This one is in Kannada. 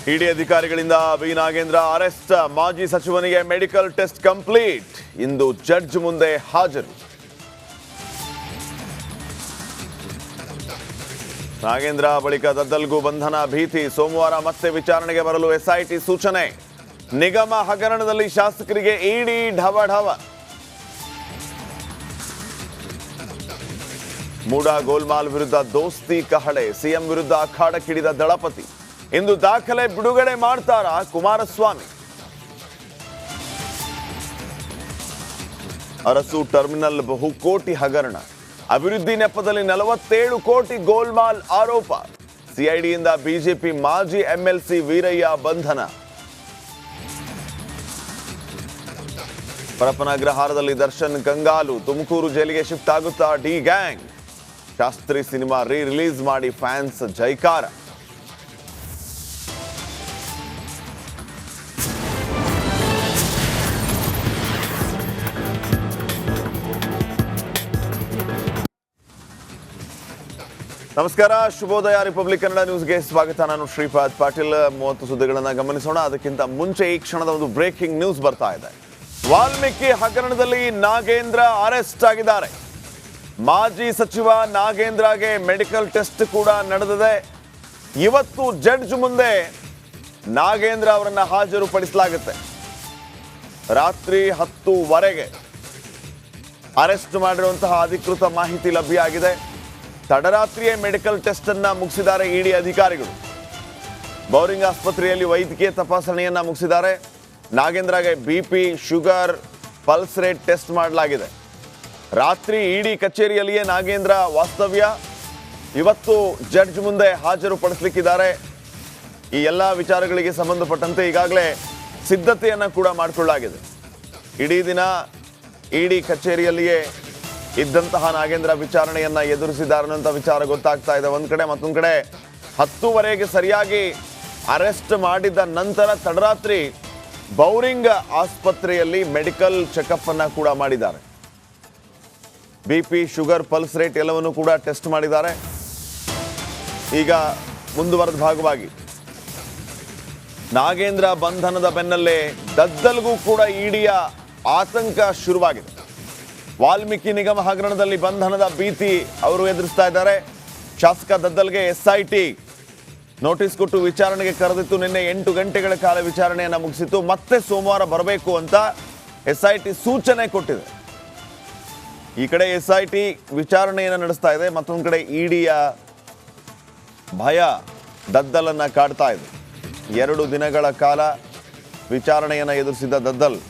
ಇಡಿ ಅಧಿಕಾರಿಗಳಿಂದ ಬಿ ನಾಗೇಂದ್ರ ಅರೆಸ್ಟ್. ಮಾಜಿ ಸಚಿವನಿಗೆ ಮೆಡಿಕಲ್ ಟೆಸ್ಟ್ ಕಂಪ್ಲೀಟ್. ಇಂದು ಜಡ್ಜ್ ಮುಂದೆ ಹಾಜರು. ನಾಗೇಂದ್ರ ಬಳಿಕ ದದ್ದಲ್ಗೂ ಬಂಧನ ಭೀತಿ. ಸೋಮವಾರ ಮತ್ತೆ ವಿಚಾರಣೆಗೆ ಬರಲು ಎಸ್ಐಟಿ ಸೂಚನೆ. ನಿಗಮ ಹಗರಣದಲ್ಲಿ ಶಾಸಕರಿಗೆ ಇಡಿ ಢವಢವ. ಮೂಡಾ ಗೋಲ್ಮಾಲ್ ವಿರುದ್ಧ ದೋಸ್ತಿ ಕಹಳೆ. ಸಿಎಂ ವಿರುದ್ಧ ಅಖಾಡಕ್ಕಿಳಿದ ದಳಪತಿ. ಇಂದು ದಾಖಲೆ ಬಿಡುಗಡೆ ಮಾಡ್ತಾರಾ ಕುಮಾರಸ್ವಾಮಿ? ಅರಸು ಟರ್ಮಿನಲ್ ಬಹುಕೋಟಿ ಹಗರಣ. ಅಭಿವೃದ್ಧಿ ನೆಪದಲ್ಲಿ 47 ಕೋಟಿ ಗೋಲ್ಮಾಲ್ ಆರೋಪ. ಸಿಐಡಿಯಿಂದ ಬಿಜೆಪಿ ಮಾಜಿ ಎಂಎಲ್ಸಿ ವೀರಯ್ಯ ಬಂಧನ. ಪರಪ್ಪನ ಅಗ್ರಹಾರದಲ್ಲಿ ದರ್ಶನ್ ಕಂಗಾಲು. ತುಮಕೂರು ಜೈಲಿಗೆ ಶಿಫ್ಟ್ ಆಗುತ್ತಾ D gang. Shastri cinema release ಮಾಡಿ ಫ್ಯಾನ್ಸ್ ಜೈಕಾರ. ನಮಸ್ಕಾರ, ಶುಭೋದಯ. ರಿಪಬ್ಲಿಕ್ ಕನ್ನಡ ನ್ಯೂಸ್ಗೆ ಸ್ವಾಗತ. ನಾನು ಶ್ರೀಪಾದ್ ಪಾಟೀಲ್. 30 ಸುದ್ದಿಗಳನ್ನು ಗಮನಿಸೋಣ. ಅದಕ್ಕಿಂತ ಮುಂಚೆ ಈ ಕ್ಷಣದ ಒಂದು ಬ್ರೇಕಿಂಗ್ ನ್ಯೂಸ್ ಬರ್ತಾ ಇದೆ. ವಾಲ್ಮೀಕಿ ಹಗರಣದಲ್ಲಿ ನಾಗೇಂದ್ರ ಅರೆಸ್ಟ್ ಆಗಿದ್ದಾರೆ. ಮಾಜಿ ಸಚಿವ ನಾಗೇಂದ್ರಗೆ ಮೆಡಿಕಲ್ ಟೆಸ್ಟ್ ಕೂಡ ನಡೆದಿದೆ. ಇವತ್ತು ಜಡ್ಜ್ ಮುಂದೆ ನಾಗೇಂದ್ರ ಅವರನ್ನ ಹಾಜರುಪಡಿಸಲಾಗುತ್ತೆ. ರಾತ್ರಿ 10:00ವರೆಗೆ ಅರೆಸ್ಟ್ ಮಾಡಿರುವಂತಹ ಅಧಿಕೃತ ಮಾಹಿತಿ ಲಭ್ಯ ಆಗಿದೆ. ತಡರಾತ್ರಿಯೇ ಮೆಡಿಕಲ್ ಟೆಸ್ಟ್ ಅನ್ನ ಮುಗಿಸಿದ್ದಾರೆ ಇಡಿ ಅಧಿಕಾರಿಗಳು. ಬೌರಿಂಗ್ ಆಸ್ಪತ್ರೆಯಲ್ಲಿ ವೈದ್ಯಕೀಯ ತಪಾಸಣೆಯನ್ನ ಮುಗಿಸಿದ್ದಾರೆ. ನಾಗೇಂದ್ರಗೆ BP, sugar, pulse rate test ಮಾಡಲಾಗಿದೆ. ರಾತ್ರಿ ಇಡಿ ಕಚೇರಿಯಲ್ಲಿಯೇ ನಾಗೇಂದ್ರ ವಾಸ್ತವ್ಯ. ಇವತ್ತು ಜಡ್ಜ್ ಮುಂದೆ ಹಾಜರುಪಡಿಸಲಿಕ್ಕಿದ್ದಾರೆ. ಈ ಎಲ್ಲ ವಿಚಾರಗಳಿಗೆ ಸಂಬಂಧಪಟ್ಟಂತೆ ಈಗಾಗಲೇ ಸಿದ್ಧತೆಯನ್ನ ಕೂಡ ಮಾಡಿಕೊಳ್ಳಲಾಗಿದೆ. ಇಡೀ ದಿನ ಇಡಿ ಕಚೇರಿಯಲ್ಲಿಯೇ ಇದ್ದಂತಹ ನಾಗೇಂದ್ರ ವಿಚಾರಣೆಯನ್ನ ಎದುರಿಸಿದ್ದಾರೆ ಅನ್ನೋಂಥ ವಿಚಾರ ಗೊತ್ತಾಗ್ತಾ ಇದೆ ಒಂದು ಕಡೆ. ಮತ್ತೊಂದು ಕಡೆ 10:00ವರೆಗೆ ಸರಿಯಾಗಿ ಅರೆಸ್ಟ್ ಮಾಡಿದ ನಂತರ ತಡರಾತ್ರಿ ಬೌರಿಂಗ್ ಆಸ್ಪತ್ರೆಯಲ್ಲಿ ಮೆಡಿಕಲ್ ಚೆಕಪ್ ಅನ್ನ ಕೂಡ ಮಾಡಿದ್ದಾರೆ. ಬಿಪಿ, ಶುಗರ್, ಪಲ್ಸ್ ರೇಟ್ ಎಲ್ಲವನ್ನು ಕೂಡ ಟೆಸ್ಟ್ ಮಾಡಿದ್ದಾರೆ. ಈಗ ಮುಂದುವರೆದ ಭಾಗವಾಗಿ ನಾಗೇಂದ್ರ ಬಂಧನದ ಬೆನ್ನಲ್ಲೇ ದದ್ದಲ್ಗೂ ಕೂಡ ಇಡಿಯ ಆತಂಕ ಶುರುವಾಗಿದೆ. ವಾಲ್ಮೀಕಿ ನಿಗಮ ಹಗರಣದಲ್ಲಿ ಬಂಧನದ ಭೀತಿ ಅವರು ಎದುರಿಸ್ತಾ ಇದ್ದಾರೆ. ಶಾಸಕ ದದ್ದಲ್ಗೆ ಎಸ್ಐಟಿ ನೋಟಿಸ್ ಕೊಟ್ಟು ವಿಚಾರಣೆಗೆ ಕರೆದಿತ್ತು. ನಿನ್ನೆ 8 ಗಂಟೆಗಳ ಕಾಲ ವಿಚಾರಣೆಯನ್ನು ಮುಗಿಸಿತ್ತು. ಮತ್ತೆ ಸೋಮವಾರ ಬರಬೇಕು ಅಂತ ಎಸ್ಐಟಿ ಸೂಚನೆ ಕೊಟ್ಟಿದೆ. ಈ ಕಡೆ ಎಸ್ಐಟಿ ವಿಚಾರಣೆಯನ್ನು ನಡೆಸ್ತಾ ಇದೆ, ಮತ್ತೊಂದು ಕಡೆ ಇಡಿಯ ಭಯ ದದ್ದಲನ್ನ ಕಾಡ್ತಾ ಇದೆ. 2 ದಿನಗಳ ಕಾಲ ವಿಚಾರಣೆಯನ್ನು ಎದುರಿಸಿದ ದದ್ದಲ್